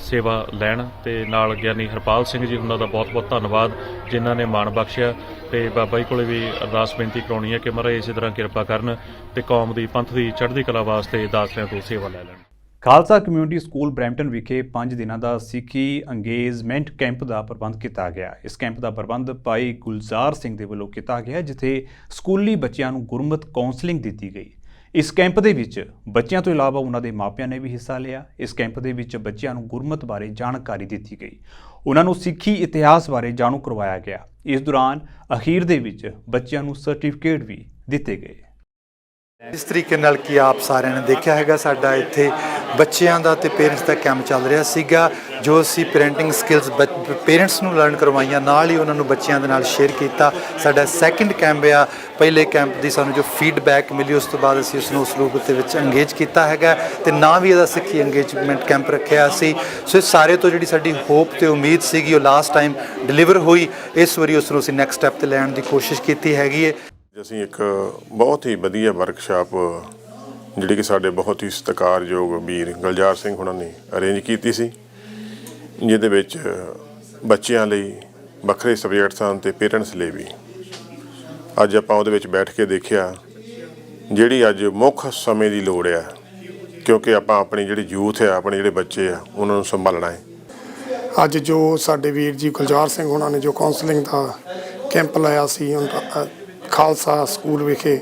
ਸੇਵਾ ਲੈਣ ਤੇ ਨਾਲ ਗਿਆਨੀ ਹਰਪਾਲ ਸਿੰਘ ਜੀ ਉਹਨਾਂ ਦਾ ਬਹੁਤ ਬਹੁਤ ਧੰਨਵਾਦ ਜਿਨ੍ਹਾਂ ਨੇ ਮਾਣ ਬਖਸ਼ਿਆ। ਤੇ ਬਾਬਾ ਜੀ ਕੋਲੇ ਵੀ ਅਰਦਾਸ ਬੇਨਤੀ ਕਰਾਉਣੀ ਹੈ ਕਿ ਮਹਾਰਾਜ ਇਸੇ ਤਰ੍ਹਾਂ ਕਿਰਪਾ ਕਰਨ ਤੇ ਕੌਮ ਦੀ, ਪੰਥ ਦੀ ਚੜ੍ਹਦੀ ਕਲਾ ਵਾਸਤੇ ਦਾਸਰਿਆਂ ਤੋਂ ਸੇਵਾ ਲੈ ਲੈਣ। ਖਾਲਸਾ ਕਮਿਊਨਿਟੀ ਸਕੂਲ ਬਰੈਂਪਟਨ ਵਿਖੇ 5 ਦਿਨਾਂ ਦਾ ਸਿੱਖੀ ਅੰਗੇਜਮੈਂਟ ਕੈਂਪ ਦਾ ਪ੍ਰਬੰਧ ਕੀਤਾ ਗਿਆ। ਇਸ ਕੈਂਪ ਦਾ ਪ੍ਰਬੰਧ ਭਾਈ ਗੁਲਜ਼ਾਰ ਸਿੰਘ ਦੇ ਵੱਲੋਂ ਕੀਤਾ ਗਿਆ, ਜਿੱਥੇ ਸਕੂਲੀ ਬੱਚਿਆਂ ਨੂੰ ਗੁਰਮਤਿ ਕਾਉਂਸਲਿੰਗ ਦਿੱਤੀ ਗਈ। ਇਸ ਕੈਂਪ ਦੇ ਵਿੱਚ ਬੱਚਿਆਂ ਤੋਂ ਇਲਾਵਾ ਉਹਨਾਂ ਦੇ ਮਾਪਿਆਂ ਨੇ ਵੀ ਹਿੱਸਾ ਲਿਆ। ਇਸ ਕੈਂਪ ਦੇ ਵਿੱਚ ਬੱਚਿਆਂ ਨੂੰ ਗੁਰਮਤਿ ਬਾਰੇ ਜਾਣਕਾਰੀ ਦਿੱਤੀ ਗਈ, ਉਹਨਾਂ ਨੂੰ ਸਿੱਖੀ ਇਤਿਹਾਸ ਬਾਰੇ ਜਾਣੂ ਕਰਵਾਇਆ ਗਿਆ। ਇਸ ਦੌਰਾਨ ਅਖੀਰ ਦੇ ਵਿੱਚ ਬੱਚਿਆਂ ਨੂੰ ਸਰਟੀਫਿਕੇਟ ਵੀ ਦਿੱਤੇ ਗਏ। ਇਸ ਤਰੀਕੇ ਨਾਲ ਕਿ ਆਪ ਸਾਰਿਆਂ ਨੇ ਦੇਖਿਆ ਹੈਗਾ, ਸਾਡਾ ਇੱਥੇ ਬੱਚਿਆਂ ਦਾ ਤੇ ਪੇਰੈਂਟਸ ਦਾ ਕੈਂਪ ਚੱਲ ਰਿਹਾ ਸੀਗਾ, ਜੋ ਅਸੀਂ ਪੈਰੈਂਟਿੰਗ ਸਕਿੱਲਸ ਪੇਰੈਂਟਸ ਨੂੰ ਲਰਨ ਕਰਵਾਈਆਂ, ਨਾਲ ਹੀ ਉਹਨਾਂ ਨੂੰ ਬੱਚਿਆਂ ਦੇ ਨਾਲ ਸ਼ੇਅਰ ਕੀਤਾ। ਸਾਡਾ ਸੈਕਿੰਡ ਕੈਂਪ ਆ। ਪਹਿਲੇ ਕੈਂਪ ਦੀ ਸਾਨੂੰ ਜੋ ਫੀਡਬੈਕ ਮਿਲੀ, ਉਸ ਤੋਂ ਬਾਅਦ ਅਸੀਂ ਉਸ ਨੂੰ ਉਸ ਰੂਪ ਦੇ ਵਿੱਚ ਅੰਗੇਜ ਕੀਤਾ ਹੈਗਾ ਤੇ ਨਾ ਵੀ ਇਹਦਾ ਸਿੱਖੀ ਅੰਗੇਜਮੈਂਟ ਕੈਂਪ ਰੱਖਿਆ ਸੀ। ਸੋ ਇਸ ਸਾਰੇ ਤੋਂ ਜਿਹੜੀ ਸਾਡੀ ਹੋਪ ਤੇ ਉਮੀਦ ਸੀਗੀ ਉਹ ਲਾਸਟ ਟਾਈਮ ਡਿਲੀਵਰ ਹੋਈ। ਇਸ ਵਾਰੀ ਉਸ ਨੂੰ ਅਸੀਂ ਨੈਕਸਟ ਸਟੈਪ ਤੇ ਲੈਣ ਦੀ ਕੋਸ਼ਿਸ਼ ਕੀਤੀ ਹੈਗੀ ਹੈ। ਅਸੀਂ ਇੱਕ ਬਹੁਤ ਹੀ ਵਧੀਆ ਵਰਕਸ਼ਾਪ ਜਿਹੜੀ ਕਿ ਸਾਡੇ ਬਹੁਤ ਹੀ ਸਤਿਕਾਰਯੋਗ ਵੀਰ ਗੁਲਜ਼ਾਰ ਸਿੰਘ ਹੁਣਾਂ ਨੇ ਅਰੇਂਜ ਕੀਤੀ ਸੀ, ਜਿਹਦੇ ਵਿੱਚ ਬੱਚਿਆਂ ਲਈ ਵੱਖਰੇ ਸਬਜੈਕਟਸ ਹਨ ਤੇ ਪੇਰੈਂਟਸ ਲਈ ਵੀ। ਅੱਜ ਆਪਾਂ ਉਹਦੇ ਵਿੱਚ ਬੈਠ ਕੇ ਦੇਖਿਆ ਜਿਹੜੀ ਅੱਜ ਮੁੱਖ ਸਮੇਂ ਦੀ ਲੋੜ ਆ, ਕਿਉਂਕਿ ਆਪਾਂ ਆਪਣੀ ਜਿਹੜੀ ਯੂਥ ਆ, ਆਪਣੇ ਜਿਹੜੇ ਬੱਚੇ ਆ, ਉਹਨਾਂ ਨੂੰ ਸੰਭਾਲਣਾ ਹੈ। ਅੱਜ ਜੋ ਸਾਡੇ ਵੀਰ ਜੀ ਗੁਲਜ਼ਾਰ ਸਿੰਘ ਉਹਨਾਂ ਨੇ ਜੋ ਕਾਉਂਸਲਿੰਗ ਦਾ ਕੈਂਪ ਲਾਇਆ ਸੀ ਖਾਲਸਾ ਸਕੂਲ ਵਿਖੇ,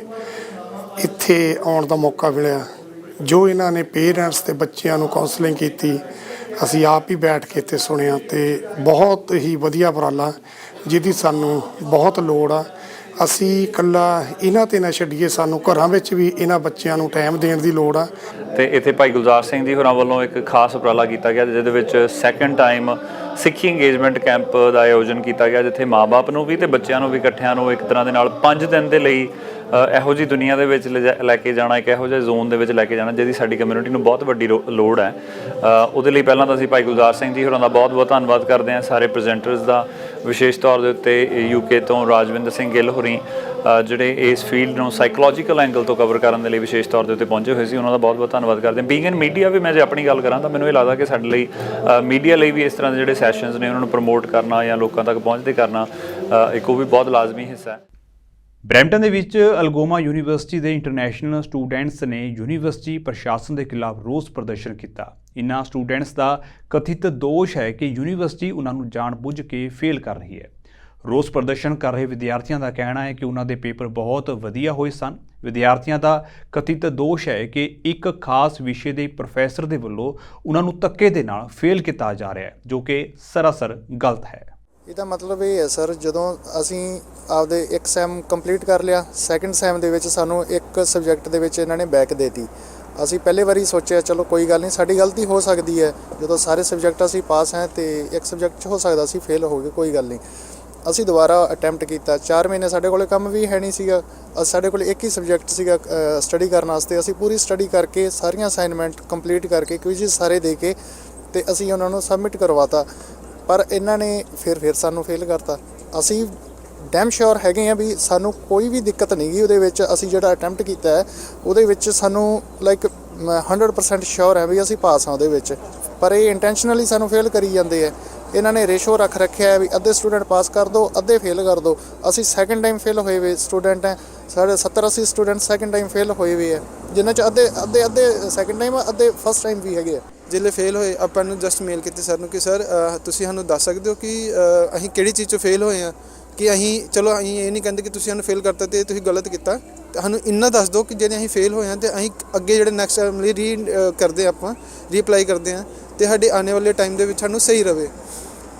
ਇੱਥੇ ਆਉਣ ਦਾ ਮੌਕਾ ਮਿਲਿਆ। ਜੋ ਇਹਨਾਂ ਨੇ ਪੇਰੈਂਟਸ ਤੇ ਬੱਚਿਆਂ ਨੂੰ ਕਾਉਂਸਲਿੰਗ ਕੀਤੀ, ਅਸੀਂ ਆਪ ਹੀ ਬੈਠ ਕੇ ਇੱਥੇ ਸੁਣਿਆ ਤੇ ਬਹੁਤ ਹੀ ਵਧੀਆ ਉਪਰਾਲਾ ਜਿਹਦੀ ਸਾਨੂੰ ਬਹੁਤ ਲੋੜ ਆ। ਅਸੀਂ ਇਕੱਲਾ ਇਹਨਾਂ ਤੇ ਨਾ ਛੱਡੀਏ, ਸਾਨੂੰ ਘਰਾਂ ਵਿੱਚ ਵੀ ਇਹਨਾਂ ਬੱਚਿਆਂ ਨੂੰ ਟਾਈਮ ਦੇਣ ਦੀ ਲੋੜ ਆ। ਤੇ ਇੱਥੇ ਭਾਈ ਗੁਲਜ਼ਾਰ ਸਿੰਘ ਜੀ ਹੋਰਾਂ ਵੱਲੋਂ ਇੱਕ ਖਾਸ ਉਪਰਾਲਾ ਕੀਤਾ ਗਿਆ, ਜਿਹਦੇ ਵਿੱਚ ਸੈਕੰਡ ਟਾਈਮ ਸਿੱਖੀ ਇੰਗੇਜਮੈਂਟ ਕੈਂਪ ਦਾ ਆਯੋਜਨ ਕੀਤਾ ਗਿਆ, ਜਿੱਥੇ ਮਾਂ-ਬਾਪ ਨੂੰ ਵੀ ਤੇ ਬੱਚਿਆਂ ਨੂੰ ਵੀ ਇਕੱਠਿਆਂ ਨੂੰ ਇੱਕ ਤਰ੍ਹਾਂ ਦੇ ਨਾਲ 5 ਦਿਨ ਦੇ ਲਈ ਇਹੋ ਜਿਹੀ ਦੁਨੀਆ ਦੇ ਵਿੱਚ ਲੈ ਕੇ ਜਾਣਾ, ਇੱਕ ਇਹੋ ਜਿਹੇ ਜ਼ੋਨ ਦੇ ਵਿੱਚ ਲੈ ਕੇ ਜਾਣਾ ਜਿਹਦੀ ਸਾਡੀ ਕਮਿਊਨਿਟੀ ਨੂੰ ਬਹੁਤ ਵੱਡੀ ਲੋੜ ਹੈ। ਉਹਦੇ ਲਈ ਪਹਿਲਾਂ ਤਾਂ ਅਸੀਂ ਭਾਈ ਗੁਲਜ਼ਾਰ ਸਿੰਘ ਜੀ ਹੋਰਾਂ ਦਾ ਬਹੁਤ-ਬਹੁਤ ਧੰਨਵਾਦ ਕਰਦੇ ਹਾਂ, ਸਾਰੇ ਪ੍ਰੈਜ਼ੈਂਟਰਸ ਦਾ, ਵਿਸ਼ੇਸ਼ ਤੌਰ ਦੇ ਉੱਤੇ UK ਤੋਂ ਰਾਜਵਿੰਦਰ ਸਿੰਘ ਗਿੱਲ ਹੋਰੀ ਜਿਹੜੇ ਇਸ ਫੀਲਡ ਨੂੰ ਸਾਈਕੋਲੋਜੀਕਲ ਐਂਗਲ ਤੋਂ ਕਵਰ ਕਰਨ ਦੇ ਲਈ ਵਿਸ਼ੇਸ਼ ਤੌਰ ਦੇ ਉੱਤੇ ਪਹੁੰਚੇ ਹੋਏ ਸੀ, ਉਹਨਾਂ ਦਾ ਬਹੁਤ-ਬਹੁਤ ਧੰਨਵਾਦ ਕਰਦੇ ਹਾਂ। ਬੀਇੰਗ ਇਨ ਮੀਡੀਆ ਵੀ ਮੈਂ ਜੇ ਆਪਣੀ ਗੱਲ ਕਰਾਂ ਤਾਂ ਮੈਨੂੰ ਇਹ ਲੱਗਦਾ ਕਿ ਸਾਡੇ ਲਈ ਮੀਡੀਆ ਲਈ ਵੀ ਇਸ ਤਰ੍ਹਾਂ ਦੇ ਜਿਹੜੇ ਸੈਸ਼ਨਸ ਨੇ ਉਹਨਾਂ ਨੂੰ ਪ੍ਰਮੋਟ ਕਰਨਾ ਜਾਂ ਲੋਕਾਂ ਤੱਕ ਪਹੁੰਚਦੇ ਕਰਨਾ ਇੱਕ ਉਹ ਵੀ ਬਹੁਤ ਲਾਜ਼ਮੀ ਹਿੱਸਾ ਹੈ। ਬਰੈਂਪਟਨ ਦੇ ਵਿੱਚ ਅਲਗੋਮਾ ਯੂਨੀਵਰਸਿਟੀ ਦੇ ਇੰਟਰਨੈਸ਼ਨਲ ਸਟੂਡੈਂਟਸ ਨੇ ਯੂਨੀਵਰਸਿਟੀ ਪ੍ਰਸ਼ਾਸਨ ਦੇ ਖਿਲਾਫ ਰੋਸ ਪ੍ਰਦਰਸ਼ਨ ਕੀਤਾ। ਇਨ੍ਹਾਂ ਸਟੂਡੈਂਟਸ ਦਾ ਕਥਿਤ ਦੋਸ਼ ਹੈ ਕਿ ਯੂਨੀਵਰਸਿਟੀ ਉਹਨਾਂ ਨੂੰ ਜਾਣਬੁੱਝ ਕੇ ਫੇਲ ਕਰ ਰਹੀ ਹੈ। ਰੋਸ ਪ੍ਰਦਰਸ਼ਨ ਕਰ ਰਹੇ ਵਿਦਿਆਰਥੀਆਂ ਦਾ ਕਹਿਣਾ ਹੈ ਕਿ ਉਹਨਾਂ ਦੇ ਪੇਪਰ ਬਹੁਤ ਵਧੀਆ ਹੋਏ ਸਨ। ਵਿਦਿਆਰਥੀਆਂ ਦਾ ਕਥਿਤ ਦੋਸ਼ ਹੈ ਕਿ ਇੱਕ ਖਾਸ ਵਿਸ਼ੇ ਦੇ ਪ੍ਰੋਫੈਸਰ ਦੇ ਵੱਲੋਂ ਉਹਨਾਂ ਨੂੰ ਧੱਕੇ ਦੇ ਨਾਲ ਫੇਲ ਕੀਤਾ ਜਾ ਰਿਹਾ ਹੈ, ਜੋ ਕਿ ਸਰਾਸਰ ਗਲਤ ਹੈ। ਇਹਦਾ ਮਤਲਬ ਇਹ ਹੈ ਸਰ, ਜਦੋਂ ਅਸੀਂ ਆਪਦੇ ਇੱਕ ਸੈਮ ਕੰਪਲੀਟ ਕਰ ਲਿਆ, ਸੈਕਿੰਡ ਸੈਮ ਦੇ ਵਿੱਚ ਸਾਨੂੰ ਇੱਕ ਸਬਜੈਕਟ ਦੇ ਵਿੱਚ ਇਹਨਾਂ ਨੇ ਬੈਕ ਦੇਤੀ। ਅਸੀਂ ਪਹਿਲੇ ਵਾਰੀ ਸੋਚਿਆ ਚਲੋ ਕੋਈ ਗੱਲ ਨਹੀਂ, ਸਾਡੀ ਗਲਤੀ ਹੋ ਸਕਦੀ ਹੈ, ਜਦੋਂ ਸਾਰੇ ਸਬਜੈਕਟ ਅਸੀਂ ਪਾਸ ਹੈ ਤੇ ਇੱਕ ਸਬਜੈਕਟ 'ਚ ਹੋ ਸਕਦਾ ਅਸੀਂ ਫੇਲ ਹੋ ਗਏ, ਕੋਈ ਗੱਲ ਨਹੀਂ। ਅਸੀਂ ਦੁਬਾਰਾ ਅਟੈਂਪਟ ਕੀਤਾ। 4 ਮਹੀਨੇ ਸਾਡੇ ਕੋਲ ਕੰਮ ਵੀ ਹੈ ਨਹੀਂ ਸੀਗਾ, ਸਾਡੇ ਕੋਲ ਇੱਕ ਹੀ ਸਬਜੈਕਟ ਸੀਗਾ ਸਟੱਡੀ ਕਰਨ ਵਾਸਤੇ। ਅਸੀਂ ਪੂਰੀ ਸਟੱਡੀ ਕਰਕੇ ਸਾਰੀਆਂ ਅਸਾਈਨਮੈਂਟ ਕੰਪਲੀਟ ਕਰਕੇ ਕੁਇਜ਼ ਸਾਰੇ ਦੇ ਕੇ ਤੇ ਅਸੀਂ ਉਹਨਾਂ ਨੂੰ ਸਬਮਿਟ ਕਰਵਾਤਾ, ਪਰ ਇਹਨਾਂ ਨੇ ਫਿਰ ਸਾਨੂੰ ਫੇਲ ਕਰਤਾ। ਅਸੀਂ ਡੈਮ ਸ਼ੋਰ ਹੈਗੇ ਆ ਵੀ ਸਾਨੂੰ ਕੋਈ ਵੀ ਦਿੱਕਤ ਨਹੀਂ ਗਈ ਉਹਦੇ ਵਿੱਚ। ਅਸੀਂ ਜਿਹੜਾ ਅਟੈਂਪਟ ਕੀਤਾ ਹੈ ਉਹਦੇ ਵਿੱਚ ਸਾਨੂੰ 100% ਸ਼ੋਰ ਹੈ ਵੀ ਅਸੀਂ ਪਾਸ ਹਾਂ ਉਹਦੇ ਵਿੱਚ, ਪਰ ਇਹ ਇੰਟੈਂਸ਼ਨਲੀ ਸਾਨੂੰ ਫੇਲ ਕਰੀ ਜਾਂਦੇ ਆ। ਇਹਨਾਂ ਨੇ ਰੇਸ਼ੋ ਰੱਖ ਰੱਖਿਆ ਹੈ ਵੀ ਅੱਧੇ ਸਟੂਡੈਂਟ ਪਾਸ ਕਰ ਦਿਓ, ਅੱਧੇ ਫੇਲ ਕਰ ਦਿਓ। ਅਸੀਂ ਸੈਕਿੰਡ ਟਾਈਮ ਫੇਲ ਹੋਏ ਹੋਏ ਸਟੂਡੈਂਟ ਹੈ, ਸਾਡੇ 70-80 ਸਟੂਡੈਂਟ ਸੈਕਿੰਡ ਟਾਈਮ ਫੇਲ ਹੋਏ ਹੋਏ ਹੈ, ਜਿਨ੍ਹਾਂ 'ਚ ਅੱਧੇ ਸੈਕਿੰਡ ਟਾਈਮ ਅੱਧੇ ਫਸਟ ਟਾਈਮ ਵੀ ਹੈਗੇ ਆ। ਜਿੱਲੇ ਫੇਲ ਹੋਏ ਆਪਾਂ ਨੂੰ ਜਸਟ ਮੇਲ ਕੀਤੀ ਸਰ ਨੂੰ ਕਿ ਸਰ ਤੁਸੀਂ ਸਾਨੂੰ ਦੱਸ ਸਕਦੇ ਹੋ ਕਿ ਅਸੀਂ ਕਿਹੜੀ ਚੀਜ਼ 'ਚੋਂ ਫੇਲ ਹੋਏ ਹਾਂ, ਕਿ ਚਲੋ ਅਸੀਂ ਇਹ ਨਹੀਂ ਕਹਿੰਦੇ ਕਿ ਤੁਸੀਂ ਸਾਨੂੰ ਫੇਲ ਕਰਤਾ ਅਤੇ ਤੁਸੀਂ ਗਲਤ ਕੀਤਾ, ਤੇ ਸਾਨੂੰ ਇੰਨਾ ਦੱਸ ਦਿਓ ਕਿ ਜਿਹੜੇ ਅਸੀਂ ਫੇਲ ਹੋਏ ਹਾਂ ਅਤੇ ਅਸੀਂ ਅੱਗੇ ਜਿਹੜੇ ਨੈਕਸਟ ਟਾਈਮ ਲਈ ਕਰਦੇ ਆਪਾਂ ਰੀਅਪਲਾਈ ਕਰਦੇ ਹਾਂ ਅਤੇ ਸਾਡੇ ਆਉਣ ਵਾਲੇ ਟਾਈਮ ਦੇ ਵਿੱਚ ਸਾਨੂੰ ਸਹੀ ਰਵੇ।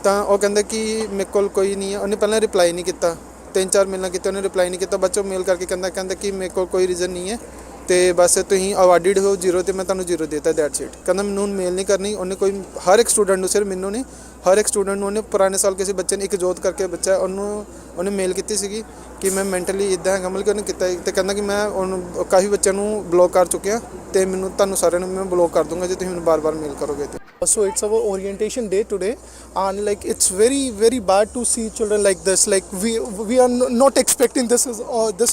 ਤਾਂ ਉਹ ਕਹਿੰਦਾ ਕਿ ਮੇਰੇ ਕੋਲ ਕੋਈ ਨਹੀਂ ਹੈ। ਉਹਨੇ ਪਹਿਲਾਂ ਰਿਪਲਾਈ ਨਹੀਂ ਕੀਤਾ, 3-4 ਮੇਲਾਂ ਕੀਤੇ, ਉਹਨੇ ਰਿਪਲਾਈ ਨਹੀਂ ਕੀਤਾ। ਬਾਅਦ 'ਚੋਂ ਮੇਲ ਕਰਕੇ ਕਹਿੰਦਾ ਕਿ ਮੇਰੇ ਕੋਲ ਕੋਈ ਰੀਜ਼ਨ ਨਹੀਂ ਹੈ ਅਤੇ ਬਸ ਤੁਸੀਂ ਅਵਾਰਡਿਡ ਹੋ 0 ਅਤੇ ਮੈਂ ਤੁਹਾਨੂੰ 0 ਦੇਤਾ, ਦੈਟਸ ਇਟ। ਕਹਿੰਦਾ ਮੈਨੂੰ ਮੇਲ ਨਹੀਂ ਕਰਨੀ। ਉਹਨੇ ਹਰ ਇੱਕ ਸਟੂਡੈਂਟ ਨੂੰ, ਸਿਰਫ ਮੈਨੂੰ ਨਹੀਂ, ਹਰ ਇੱਕ ਸਟੂਡੈਂਟ ਨੂੰ ਉਹਨੇ ਪੁਰਾਣੇ ਸਾਲ ਕਿਸੇ ਬੱਚੇ ਨੇ, ਇੱਕ ਜੋਤ ਕਰਕੇ ਬੱਚਾ, ਉਹਨੇ ਮੇਲ ਕੀਤੀ ਸੀਗੀ ਕਿ ਮੈਂ ਮੈਂਟਲੀ ਇੱਦਾਂ ਹੈਗਾ, ਮਤਲਬ ਕਿ ਉਹਨੇ ਕੀਤਾ ਅਤੇ ਕਹਿੰਦਾ ਕਿ ਮੈਂ ਉਹਨੂੰ ਕਾਫੀ ਬੱਚਿਆਂ ਨੂੰ ਬਲੌਕ ਕਰ ਚੁੱਕਿਆ ਅਤੇ ਤੁਹਾਨੂੰ ਸਾਰਿਆਂ ਨੂੰ ਮੈਂ ਬਲੌਕ ਕਰ ਦੂੰਗਾ ਜੇ ਤੁਸੀਂ ਮੈਨੂੰ ਬਾਰ-ਬਾਰ ਮੇਲ ਕਰੋਗੇ ਤੇ। So it's our orientation day today, and it's very bad to see children like this. We are not expecting this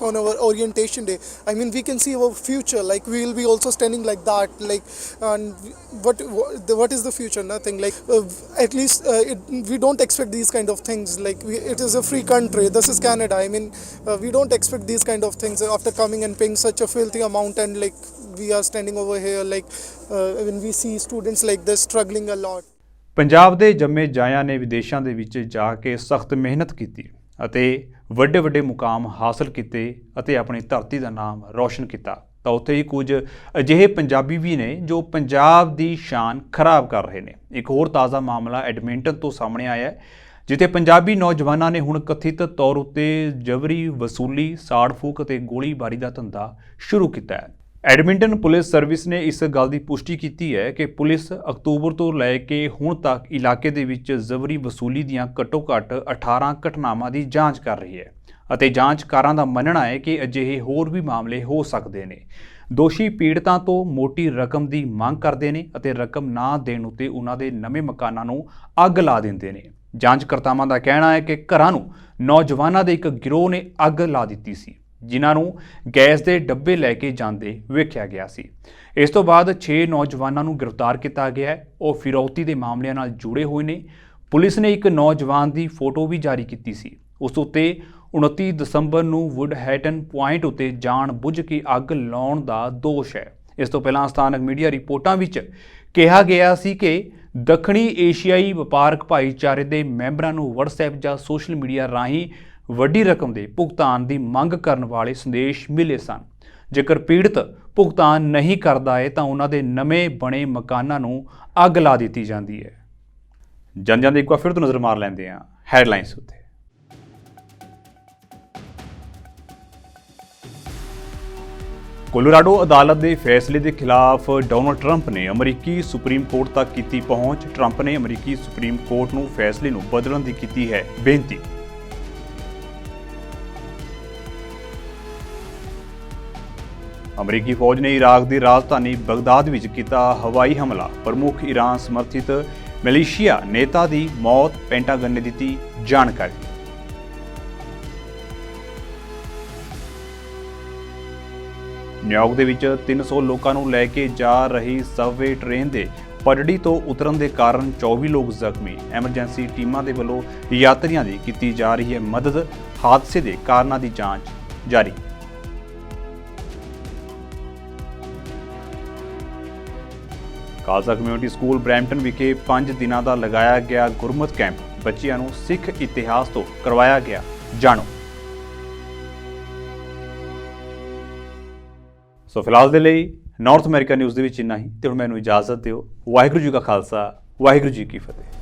on our orientation day. I mean, we can see our future. We will be also standing like that. And what is the future? Nothing. At least we don't expect these kind of things. It is a free country. This is Canada. I mean, we don't expect these kind of things after coming and paying such a filthy amount, and we are standing over here when we see students like this struggling a lot. Punjab ਦੇ ਜੰਮੇ ਜਾਇਆਂ ਨੇ ਵਿਦੇਸ਼ਾਂ ਦੇ ਵਿੱਚ ਜਾ ਕੇ ਸਖਤ ਮਿਹਨਤ ਕੀਤੀ ਅਤੇ ਵੱਡੇ ਮੁਕਾਮ ਹਾਸਲ ਕੀਤੇ ਅਤੇ ਆਪਣੀ ਧਰਤੀ ਦਾ ਨਾਮ ਰੌਸ਼ਨ ਕੀਤਾ, ਤਾਂ ਉੱਥੇ ਹੀ ਕੁਝ ਅਜਿਹੇ ਪੰਜਾਬੀ ਵੀ ਨੇ ਜੋ ਪੰਜਾਬ ਦੀ ਸ਼ਾਨ ਖਰਾਬ ਕਰ ਰਹੇ ਨੇ। ਇੱਕ ਹੋਰ ਤਾਜ਼ਾ ਮਾਮਲਾ ਐਡਮਿੰਟਨ ਤੋਂ ਸਾਹਮਣੇ ਆਇਆ ਹੈ, ਜਿੱਥੇ ਪੰਜਾਬੀ ਨੌਜਵਾਨਾਂ ਨੇ ਹੁਣ ਕਥਿਤ ਤੌਰ ਉੱਤੇ ਜਬਰੀ ਵਸੂਲੀ, ਸਾੜ ਫੂਕ ਅਤੇ ਗੋਲੀਬਾਰੀ ਦਾ ਧੰਦਾ ਸ਼ੁਰੂ ਕੀਤਾ ਹੈ। ਐਡਮਿੰਟਨ ਪੁਲਿਸ ਸਰਵਿਸ ਨੇ ਇਸ ਗੱਲ ਦੀ ਪੁਸ਼ਟੀ ਕੀਤੀ ਹੈ ਕਿ ਪੁਲਿਸ ਅਕਤੂਬਰ ਤੋਂ ਲੈ ਕੇ ਹੁਣ ਤੱਕ ਇਲਾਕੇ ਦੇ ਵਿੱਚ ਜ਼ਬਰੀ ਵਸੂਲੀ ਦੀਆਂ ਘੱਟੋ-ਘੱਟ 18 ਘਟਨਾਵਾਂ ਦੀ ਜਾਂਚ ਕਰ ਰਹੀ ਹੈ ਅਤੇ ਜਾਂਚਕਾਰਾਂ ਦਾ ਮੰਨਣਾ ਹੈ ਕਿ ਅਜਿਹੇ ਹੋਰ ਵੀ ਮਾਮਲੇ ਹੋ ਸਕਦੇ ਨੇ। ਦੋਸ਼ੀ ਪੀੜਤਾਂ ਤੋਂ ਮੋਟੀ ਰਕਮ ਦੀ ਮੰਗ ਕਰਦੇ ਨੇ ਅਤੇ ਰਕਮ ਨਾ ਦੇਣ ਉੱਤੇ ਉਹਨਾਂ ਦੇ ਨਵੇਂ ਮਕਾਨਾਂ ਨੂੰ ਅੱਗ ਲਾ ਦਿੰਦੇ ਨੇ। ਜਾਂਚਕਰਤਾਵਾਂ ਦਾ ਕਹਿਣਾ ਹੈ ਕਿ ਘਰਾਂ ਨੂੰ ਨੌਜਵਾਨਾਂ ਦੇ ਇੱਕ ਗਿਰੋਹ ਨੇ ਅੱਗ ਲਾ ਦਿੱਤੀ ਸੀ, ਜਿਨ੍ਹਾਂ ਨੂੰ ਗੈਸ ਦੇ ਡੱਬੇ ਲੈ ਕੇ ਜਾਂਦੇ ਵੇਖਿਆ ਗਿਆ ਸੀ। ਇਸ ਤੋਂ ਬਾਅਦ 6 ਨੌਜਵਾਨਾਂ ਨੂੰ ਗ੍ਰਿਫਤਾਰ ਕੀਤਾ ਗਿਆ ਹੈ। ਉਹ ਫਿਰੌਤੀ ਦੇ ਮਾਮਲਿਆਂ ਨਾਲ ਜੁੜੇ ਹੋਏ ਨੇ। ਪੁਲਿਸ ਨੇ ਇੱਕ ਨੌਜਵਾਨ ਦੀ ਫੋਟੋ ਵੀ ਜਾਰੀ ਕੀਤੀ ਸੀ। ਉਸ ਉੱਤੇ 29 ਦਸੰਬਰ ਨੂੰ ਵੁੱਡਹੈਟਨ ਪੁਆਇੰਟ ਉੱਤੇ ਜਾਣ ਬੁੱਝ ਕੇ ਅੱਗ ਲਾਉਣ ਦਾ ਦੋਸ਼ ਹੈ। ਇਸ ਤੋਂ ਪਹਿਲਾਂ ਸਥਾਨਕ ਮੀਡੀਆ ਰਿਪੋਰਟਾਂ ਵਿੱਚ ਕਿਹਾ ਗਿਆ ਸੀ ਕਿ ਦੱਖਣੀ ਏਸ਼ੀਆਈ ਵਪਾਰਕ ਭਾਈਚਾਰੇ ਦੇ ਮੈਂਬਰਾਂ ਨੂੰ WhatsApp ਜਾਂ ਸੋਸ਼ਲ ਮੀਡੀਆ ਰਾਹੀਂ ਵੱਡੀ ਰਕਮ ਦੇ ਭੁਗਤਾਨ ਦੀ ਮੰਗ ਕਰਨ ਵਾਲੇ ਸੰਦੇਸ਼ ਮਿਲੇ ਸਨ। ਜੇਕਰ ਪੀੜਤ ਭੁਗਤਾਨ ਨਹੀਂ ਕਰਦਾ ਹੈ ਤਾਂ ਉਹਨਾਂ ਦੇ ਨਵੇਂ ਬਣੇ ਮਕਾਨਾਂ ਨੂੰ ਅੱਗ ਲਾ ਦਿੱਤੀ ਜਾਂਦੀ ਹੈ। ਜਾਂਦੇ ਇੱਕ ਵਾਰ ਫਿਰ ਤੋਂ ਨਜ਼ਰ ਮਾਰ ਲੈਂਦੇ ਹਾਂ ਹੈਡਲਾਈਨਸ ਉੱਤੇ। ਕੋਲੋਰਾਡੋ ਅਦਾਲਤ ਦੇ ਫੈਸਲੇ ਦੇ ਖਿਲਾਫ ਡੋਨਾਲਡ ਟਰੰਪ ਨੇ ਅਮਰੀਕੀ ਸੁਪਰੀਮ ਕੋਰਟ ਤੱਕ ਕੀਤੀ ਪਹੁੰਚ। ਟਰੰਪ ਨੇ ਅਮਰੀਕੀ ਸੁਪਰੀਮ ਕੋਰਟ ਨੂੰ ਫੈਸਲੇ ਨੂੰ ਬਦਲਣ ਦੀ ਕੀਤੀ ਹੈ ਬੇਨਤੀ। ਅਮਰੀਕੀ ਫੌਜ ਨੇ ਇਰਾਕ ਦੀ ਰਾਜਧਾਨੀ ਬਗਦਾਦ ਵਿੱਚ ਕੀਤਾ ਹਵਾਈ ਹਮਲਾ। ਪ੍ਰਮੁੱਖ ਈਰਾਨ ਸਮਰਥਿਤ ਮਿਲੀਸ਼ੀਆ ਨੇਤਾ ਦੀ ਮੌਤ, ਪੈਂਟਾਗਨ ਨੇ ਦਿੱਤੀ ਜਾਣਕਾਰੀ। ਨਿਊਯਾਰਕ ਦੇ ਵਿੱਚ 300 ਲੋਕਾਂ ਨੂੰ ਲੈ ਕੇ ਜਾ ਰਹੀ ਸਬਵੇ ਟ੍ਰੇਨ ਦੇ ਪਟੜੀ ਤੋਂ ਉਤਰਨ ਦੇ ਕਾਰਨ 24 ਲੋਕ ਜ਼ਖਮੀ। ਐਮਰਜੈਂਸੀ ਟੀਮਾਂ ਦੇ ਵੱਲੋਂ ਯਾਤਰੀਆਂ ਦੀ ਕੀਤੀ ਜਾ ਰਹੀ ਹੈ ਮਦਦ। ਹਾਦਸੇ ਦੇ ਕਾਰਨਾਂ ਦੀ ਜਾਂਚ ਜਾਰੀ। ਖਾਲਸਾ ਕਮਿਊਨਿਟੀ ਸਕੂਲ ਬਰੈਂਪਟਨ ਵਿਖੇ 5 ਦਿਨਾਂ ਦਾ ਲਗਾਇਆ ਗਿਆ ਗੁਰਮਤਿ ਕੈਂਪ। ਬੱਚਿਆਂ ਨੂੰ ਸਿੱਖ ਇਤਿਹਾਸ ਤੋਂ ਕਰਵਾਇਆ ਗਿਆ ਜਾਣੂ। ਸੋ ਫਿਲਹਾਲ ਦੇ ਲਈ ਨਾਰਥ ਅਮਰੀਕਾ ਨਿਊਜ਼ ਦੇ ਵਿੱਚ ਇੰਨਾ ਹੀ, ਤੇ ਹੁਣ ਮੈਨੂੰ ਇਜਾਜ਼ਤ ਦਿਓ। ਵਾਹਿਗੁਰੂ ਜੀ ਕਾ ਖਾਲਸਾ, ਵਾਹਿਗੁਰੂ ਜੀ ਕੀ ਫਤਿਹ।